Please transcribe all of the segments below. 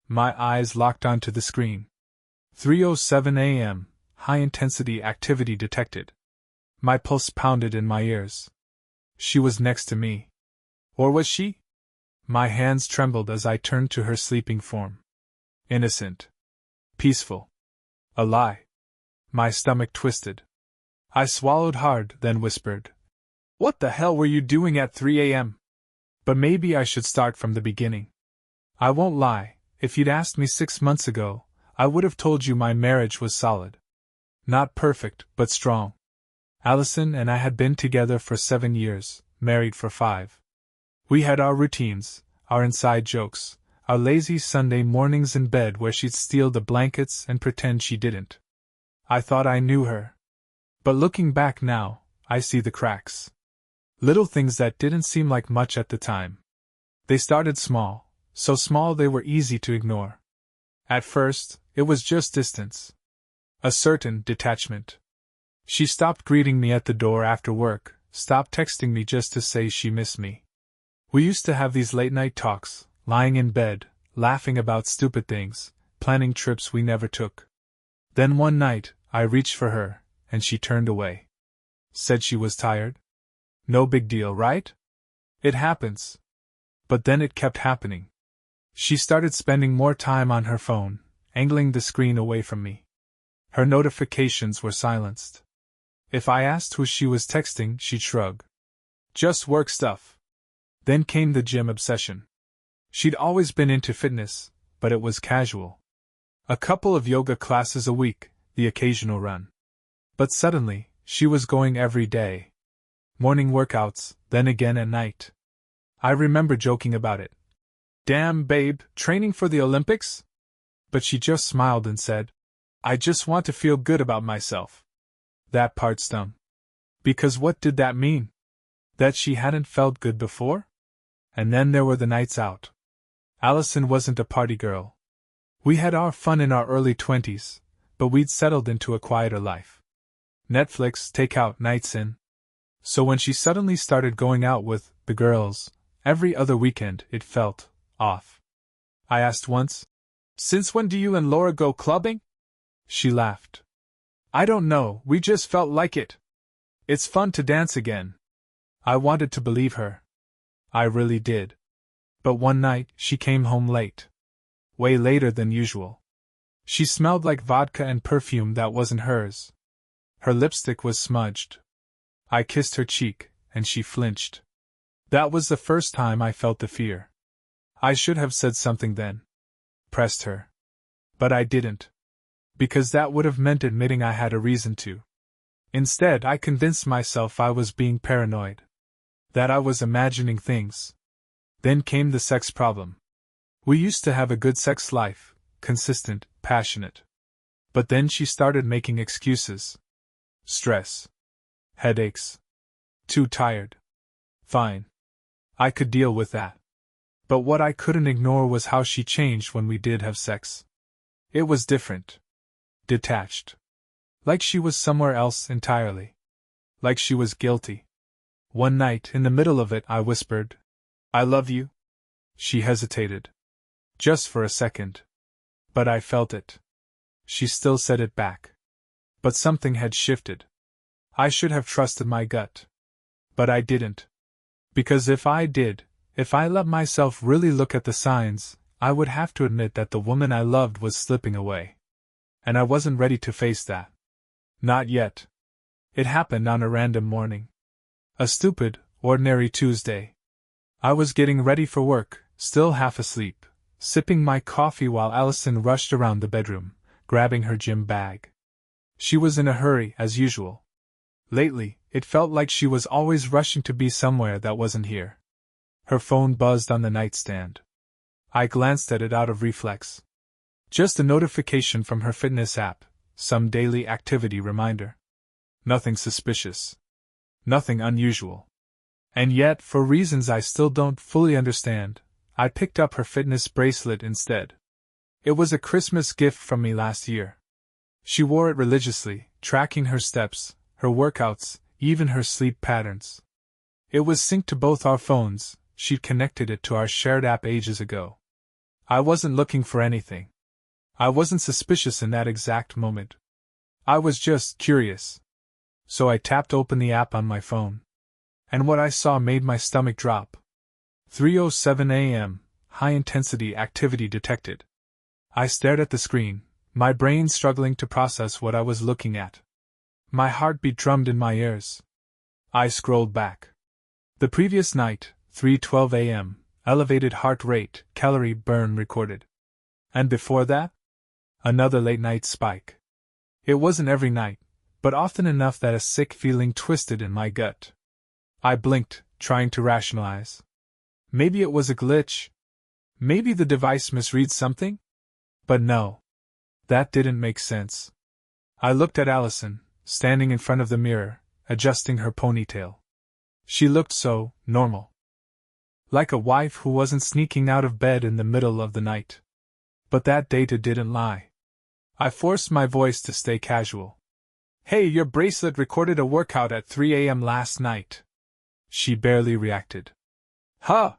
My eyes locked onto the screen. 3:07 a.m., high-intensity activity detected. My pulse pounded in my ears. She was next to me. Or was she? My hands trembled as I turned to her sleeping form. Innocent. Peaceful. A lie. My stomach twisted. I swallowed hard, then whispered, "What the hell were you doing at 3 a.m.? But maybe I should start from the beginning. I won't lie, if you'd asked me 6 months ago, I would have told you my marriage was solid. Not perfect, but strong. Allison and I had been together for 7 years, married for 5. We had our routines, our inside jokes, our lazy Sunday mornings in bed where she'd steal the blankets and pretend she didn't. I thought I knew her. But looking back now, I see the cracks. Little things that didn't seem like much at the time. They started small, so small they were easy to ignore. At first, it was just distance. A certain detachment. She stopped greeting me at the door after work, stopped texting me just to say she missed me. We used to have these late-night talks, lying in bed, laughing about stupid things, planning trips we never took. Then one night, I reached for her, and she turned away. Said she was tired? No big deal, right? It happens. But then it kept happening. She started spending more time on her phone, angling the screen away from me. Her notifications were silenced. If I asked who she was texting, she'd shrug. Just work stuff. Then came the gym obsession. She'd always been into fitness, but it was casual. A couple of yoga classes a week, the occasional run. But suddenly, she was going every day. Morning workouts, then again at night. I remember joking about it. "Damn, babe, training for the Olympics?" But she just smiled and said, "I just want to feel good about myself." That part stung. Because what did that mean? That she hadn't felt good before? And then there were the nights out. Allison wasn't a party girl. We had our fun in our early 20s, but we'd settled into a quieter life. Netflix, takeout, nights in. So when she suddenly started going out with the girls, every other weekend, it felt off. I asked once, "Since when do you and Laura go clubbing?" She laughed. "I don't know, we just felt like it. It's fun to dance again." I wanted to believe her. I really did. But one night, she came home late. Way later than usual. She smelled like vodka and perfume that wasn't hers. Her lipstick was smudged. I kissed her cheek, and she flinched. That was the first time I felt the fear. I should have said something then. Pressed her. But I didn't. Because that would have meant admitting I had a reason to. Instead, I convinced myself I was being paranoid. That I was imagining things. Then came the sex problem. We used to have a good sex life, consistent, passionate. But then she started making excuses. Stress. Headaches. Too tired. Fine. I could deal with that. But what I couldn't ignore was how she changed when we did have sex. It was different. Detached. Like she was somewhere else entirely. Like she was guilty. One night, in the middle of it, I whispered, "I love you." She hesitated. Just for a second. But I felt it. She still said it back. But something had shifted. I should have trusted my gut. But I didn't. Because if I did, if I let myself really look at the signs, I would have to admit that the woman I loved was slipping away. And I wasn't ready to face that. Not yet. It happened on a random morning. A stupid, ordinary Tuesday. I was getting ready for work, still half asleep, sipping my coffee while Allison rushed around the bedroom, grabbing her gym bag. She was in a hurry, as usual. Lately, it felt like she was always rushing to be somewhere that wasn't here. Her phone buzzed on the nightstand. I glanced at it out of reflex. Just a notification from her fitness app, some daily activity reminder. Nothing suspicious. Nothing unusual. And yet, for reasons I still don't fully understand, I picked up her fitness bracelet instead. It was a Christmas gift from me last year. She wore it religiously, tracking her steps, her workouts, even her sleep patterns. It was synced to both our phones, she'd connected it to our shared app ages ago. I wasn't looking for anything. I wasn't suspicious in that exact moment. I was just curious. So I tapped open the app on my phone. And what I saw made my stomach drop. 3:07 a.m., high-intensity activity detected. I stared at the screen, my brain struggling to process what I was looking at. My heartbeat drummed in my ears. I scrolled back. The previous night, 3:12 a.m., elevated heart rate, calorie burn recorded. And before that? Another late-night spike. It wasn't every night, but often enough that a sick feeling twisted in my gut. I blinked, trying to rationalize. Maybe it was a glitch. Maybe the device misreads something? But no. That didn't make sense. I looked at Allison, standing in front of the mirror, adjusting her ponytail. She looked so normal. Like a wife who wasn't sneaking out of bed in the middle of the night. But that data didn't lie. I forced my voice to stay casual. Hey, your bracelet recorded a workout at 3 a.m. last night. She barely reacted. Huh?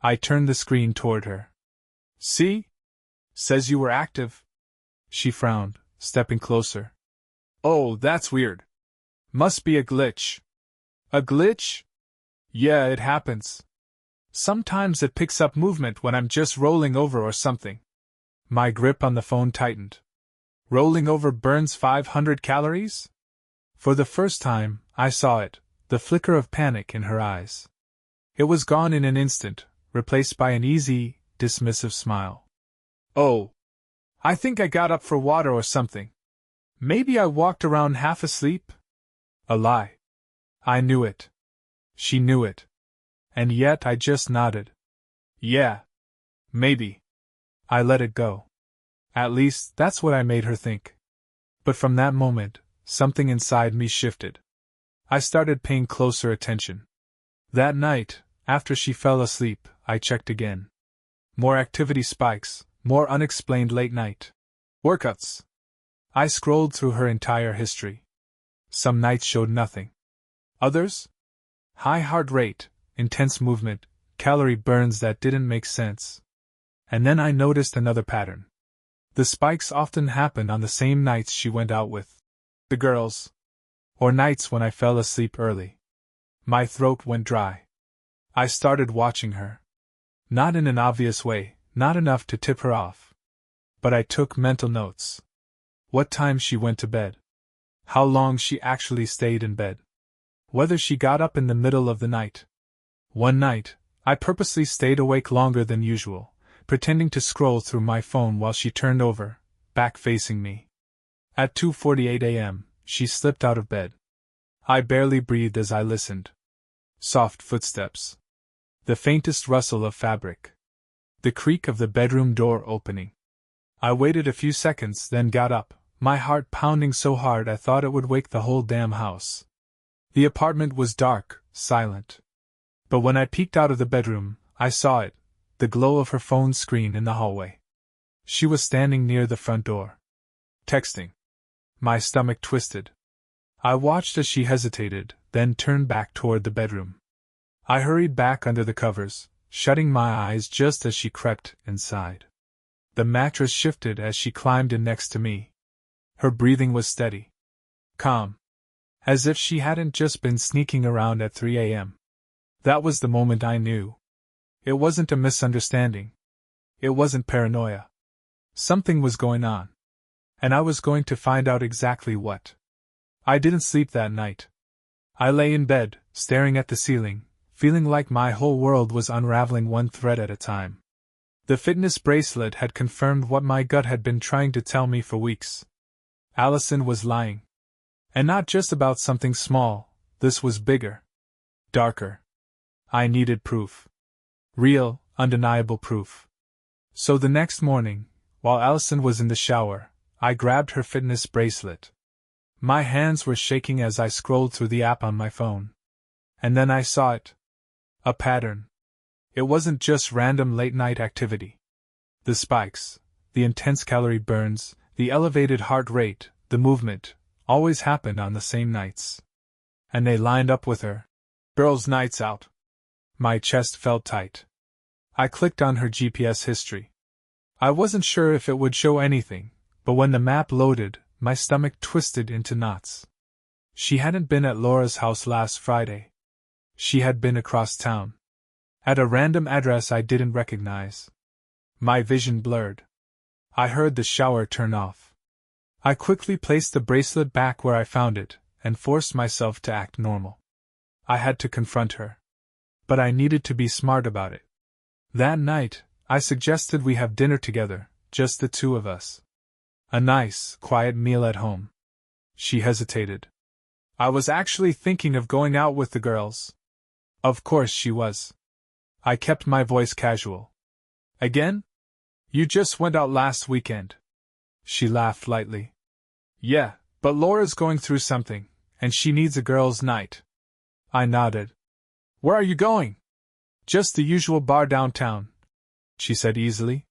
I turned the screen toward her. See? Says you were active. She frowned, stepping closer. Oh, that's weird. Must be a glitch. A glitch? Yeah, it happens. Sometimes it picks up movement when I'm just rolling over or something. My grip on the phone tightened. Rolling over burns 500 calories? For the first time, I saw it, the flicker of panic in her eyes. It was gone in an instant, replaced by an easy, dismissive smile. Oh. I think I got up for water or something. Maybe I walked around half asleep? A lie. I knew it. She knew it. And yet I just nodded. Yeah. Maybe. I let it go. At least, that's what I made her think. But from that moment, something inside me shifted. I started paying closer attention. That night, after she fell asleep, I checked again. More activity spikes, more unexplained late-night workouts. I scrolled through her entire history. Some nights showed nothing. Others? High heart rate, intense movement, calorie burns that didn't make sense. And then I noticed another pattern. The spikes often happened on the same nights she went out with the girls. Or nights when I fell asleep early. My throat went dry. I started watching her. Not in an obvious way, not enough to tip her off. But I took mental notes. What time she went to bed. How long she actually stayed in bed. Whether she got up in the middle of the night. One night, I purposely stayed awake longer than usual, pretending to scroll through my phone while she turned over, back facing me. At 2:48 a.m., she slipped out of bed. I barely breathed as I listened. Soft footsteps. The faintest rustle of fabric. The creak of the bedroom door opening. I waited a few seconds, then got up, my heart pounding so hard I thought it would wake the whole damn house. The apartment was dark, silent. But when I peeked out of the bedroom, I saw it, the glow of her phone screen in the hallway. She was standing near the front door. Texting. My stomach twisted. I watched as she hesitated, then turned back toward the bedroom. I hurried back under the covers, shutting my eyes just as she crept inside. The mattress shifted as she climbed in next to me. Her breathing was steady. Calm. As if she hadn't just been sneaking around at 3 a.m. That was the moment I knew. It wasn't a misunderstanding. It wasn't paranoia. Something was going on. And I was going to find out exactly what. I didn't sleep that night. I lay in bed, staring at the ceiling, feeling like my whole world was unraveling one thread at a time. The fitness bracelet had confirmed what my gut had been trying to tell me for weeks. Allison was lying. And not just about something small, this was bigger. Darker. I needed proof. Real, undeniable proof. So the next morning, while Allison was in the shower, I grabbed her fitness bracelet. My hands were shaking as I scrolled through the app on my phone. And then I saw it. A pattern. It wasn't just random late-night activity. The spikes, the intense calorie burns, the elevated heart rate, the movement, always happened on the same nights. And they lined up with her girls' nights out. My chest felt tight. I clicked on her GPS history. I wasn't sure if it would show anything, but when the map loaded, my stomach twisted into knots. She hadn't been at Laura's house last Friday. She had been across town. At a random address I didn't recognize. My vision blurred. I heard the shower turn off. I quickly placed the bracelet back where I found it, and forced myself to act normal. I had to confront her. But I needed to be smart about it. That night, I suggested we have dinner together, just the two of us. A nice, quiet meal at home. She hesitated. I was actually thinking of going out with the girls. Of course she was. I kept my voice casual. Again? You just went out last weekend. She laughed lightly. Yeah, but Laura's going through something, and she needs a girls' night. I nodded. Where are you going? Just the usual bar downtown, she said easily.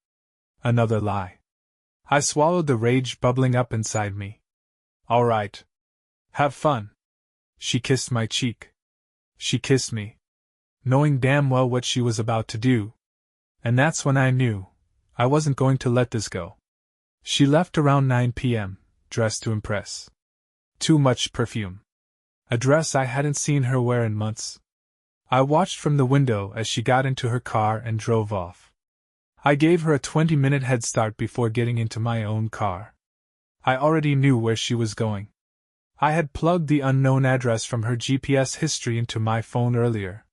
Another lie. I swallowed the rage bubbling up inside me. All right. Have fun. She kissed my cheek. She kissed me, knowing damn well what she was about to do. And that's when I knew I wasn't going to let this go. She left around 9 p.m., dressed to impress. Too much perfume. A dress I hadn't seen her wear in months. I watched from the window as she got into her car and drove off. I gave her a 20-minute head start before getting into my own car. I already knew where she was going. I had plugged the unknown address from her GPS history into my phone earlier.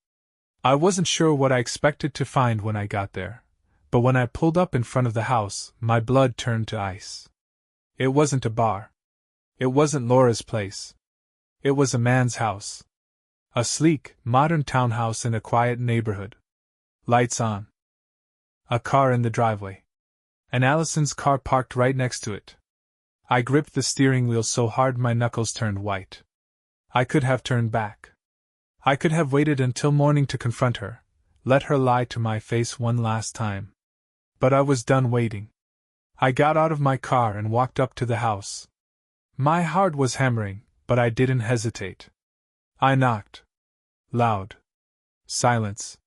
I wasn't sure what I expected to find when I got there, but when I pulled up in front of the house, my blood turned to ice. It wasn't a bar. It wasn't Laura's place. It was a man's house. A sleek, modern townhouse in a quiet neighborhood. Lights on. A car in the driveway. And Allison's car parked right next to it. I gripped the steering wheel so hard my knuckles turned white. I could have turned back. I could have waited until morning to confront her, let her lie to my face one last time. But I was done waiting. I got out of my car and walked up to the house. My heart was hammering, but I didn't hesitate. I knocked. Loud. Silence.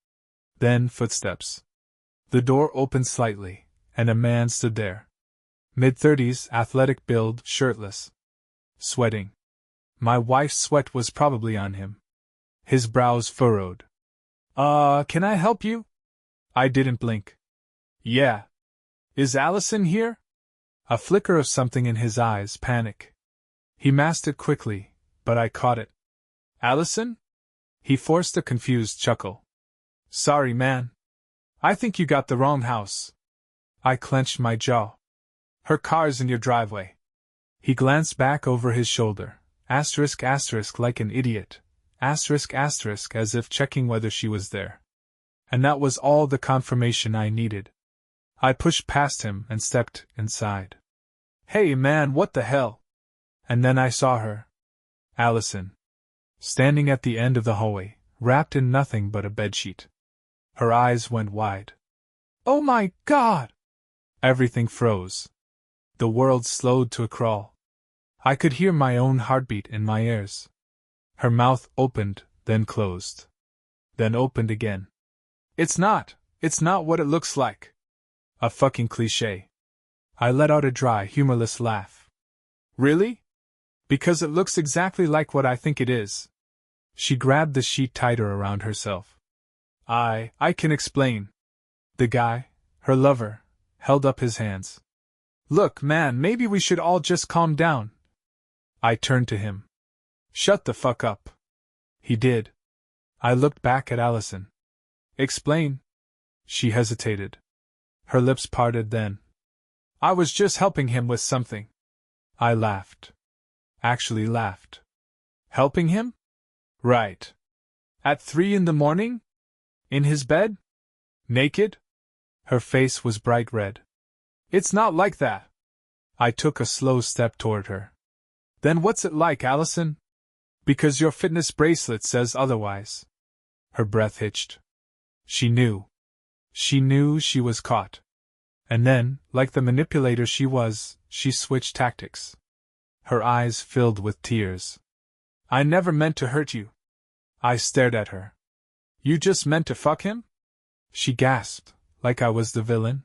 Then footsteps. The door opened slightly, and a man stood there. Mid-30s, athletic build, shirtless. Sweating. My wife's sweat was probably on him. His brows furrowed. Can I help you? I didn't blink. Yeah. Is Allison here? A flicker of something in his eyes, panic. He masked it quickly, but I caught it. Allison? He forced a confused chuckle. Sorry, man. I think you got the wrong house. I clenched my jaw. Her car's in your driveway. He glanced back over his shoulder, asterisk asterisk like an idiot, asterisk asterisk as if checking whether she was there. And that was all the confirmation I needed. I pushed past him and stepped inside. Hey man, what the hell? And then I saw her. Allison. Standing at the end of the hallway, wrapped in nothing but a bedsheet. Her eyes went wide. Oh my God! Everything froze. The world slowed to a crawl. I could hear my own heartbeat in my ears. Her mouth opened, then closed. Then opened again. It's not what it looks like. A fucking cliché. I let out a dry, humorless laugh. Really? Because it looks exactly like what I think it is. She grabbed the sheet tighter around herself. I can explain. The guy, her lover, held up his hands. Look, man, maybe we should all just calm down. I turned to him. Shut the fuck up. He did. I looked back at Allison. Explain. She hesitated. Her lips parted then. I was just helping him with something. I laughed. Actually laughed. Helping him? Right. At 3 a.m? In his bed? Naked? Her face was bright red. It's not like that. I took a slow step toward her. Then what's it like, Allison? Because your fitness bracelet says otherwise. Her breath hitched. She knew. She knew she was caught. And then, like the manipulator she was, she switched tactics. Her eyes filled with tears. I never meant to hurt you. I stared at her. You just meant to fuck him? She gasped, like I was the villain.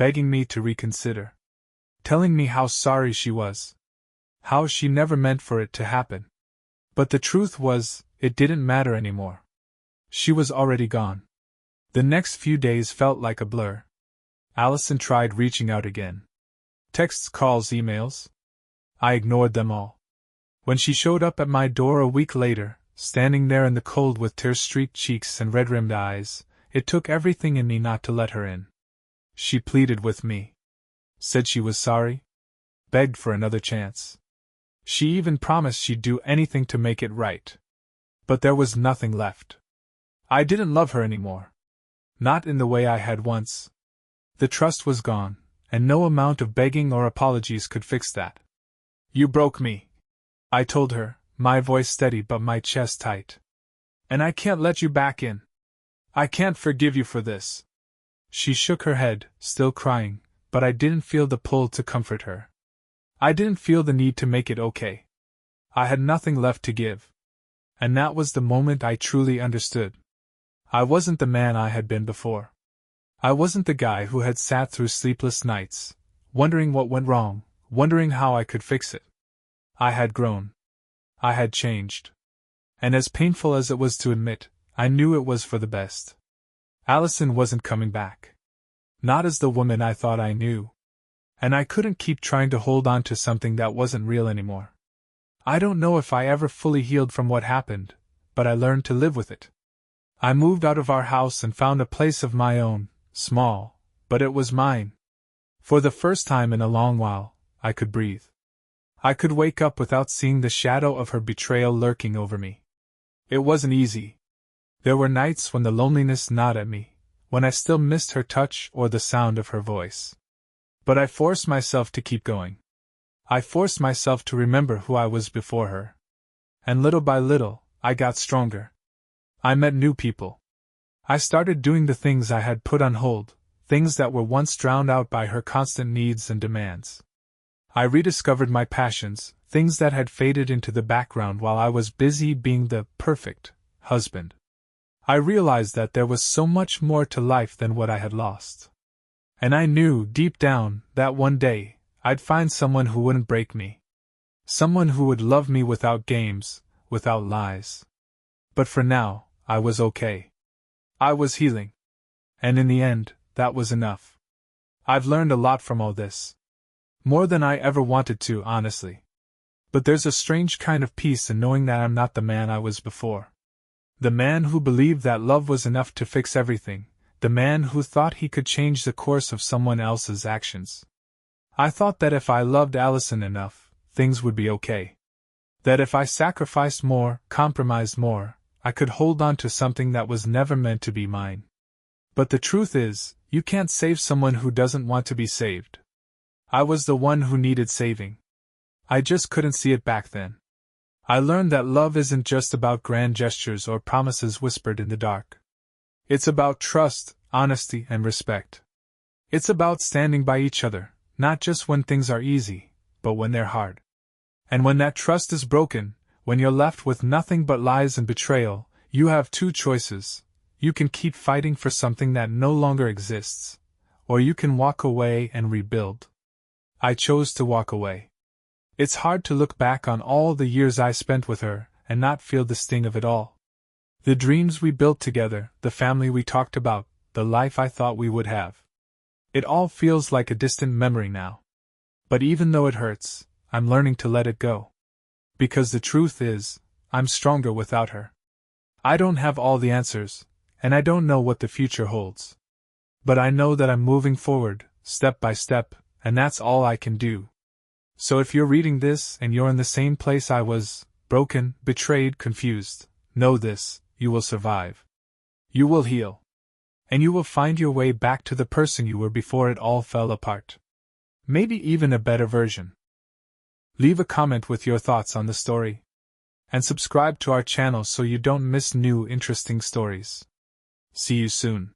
begging me to reconsider, telling me how sorry she was, how she never meant for it to happen. But the truth was, it didn't matter anymore. She was already gone. The next few days felt like a blur. Allison tried reaching out again. Texts, calls, emails. I ignored them all. When she showed up at my door a week later, standing there in the cold with tear-streaked cheeks and red-rimmed eyes, it took everything in me not to let her in. She pleaded with me. Said she was sorry. Begged for another chance. She even promised she'd do anything to make it right. But there was nothing left. I didn't love her anymore. Not in the way I had once. The trust was gone, and no amount of begging or apologies could fix that. You broke me, I told her, my voice steady but my chest tight. And I can't let you back in. I can't forgive you for this. She shook her head, still crying, but I didn't feel the pull to comfort her. I didn't feel the need to make it okay. I had nothing left to give. And that was the moment I truly understood. I wasn't the man I had been before. I wasn't the guy who had sat through sleepless nights, wondering what went wrong, wondering how I could fix it. I had grown. I had changed. And as painful as it was to admit, I knew it was for the best. Allison wasn't coming back. Not as the woman I thought I knew. And I couldn't keep trying to hold on to something that wasn't real anymore. I don't know if I ever fully healed from what happened, but I learned to live with it. I moved out of our house and found a place of my own, small, but it was mine. For the first time in a long while, I could breathe. I could wake up without seeing the shadow of her betrayal lurking over me. It wasn't easy. There were nights when the loneliness gnawed at me, when I still missed her touch or the sound of her voice. But I forced myself to keep going. I forced myself to remember who I was before her. And little by little, I got stronger. I met new people. I started doing the things I had put on hold, things that were once drowned out by her constant needs and demands. I rediscovered my passions, things that had faded into the background while I was busy being the perfect husband. I realized that there was so much more to life than what I had lost. And I knew, deep down, that one day, I'd find someone who wouldn't break me. Someone who would love me without games, without lies. But for now, I was okay. I was healing. And in the end, that was enough. I've learned a lot from all this. More than I ever wanted to, honestly. But there's a strange kind of peace in knowing that I'm not the man I was before. The man who believed that love was enough to fix everything. The man who thought he could change the course of someone else's actions. I thought that if I loved Allison enough, things would be okay. That if I sacrificed more, compromised more, I could hold on to something that was never meant to be mine. But the truth is, you can't save someone who doesn't want to be saved. I was the one who needed saving. I just couldn't see it back then. I learned that love isn't just about grand gestures or promises whispered in the dark. It's about trust, honesty, and respect. It's about standing by each other, not just when things are easy, but when they're hard. And when that trust is broken, when you're left with nothing but lies and betrayal, you have two choices. You can keep fighting for something that no longer exists, or you can walk away and rebuild. I chose to walk away. It's hard to look back on all the years I spent with her and not feel the sting of it all. The dreams we built together, the family we talked about, the life I thought we would have. It all feels like a distant memory now. But even though it hurts, I'm learning to let it go. Because the truth is, I'm stronger without her. I don't have all the answers, and I don't know what the future holds. But I know that I'm moving forward, step by step, and that's all I can do. So if you're reading this and you're in the same place I was, broken, betrayed, confused, know this. You will survive. You will heal. And you will find your way back to the person you were before it all fell apart. Maybe even a better version. Leave a comment with your thoughts on the story. And subscribe to our channel so you don't miss new interesting stories. See you soon.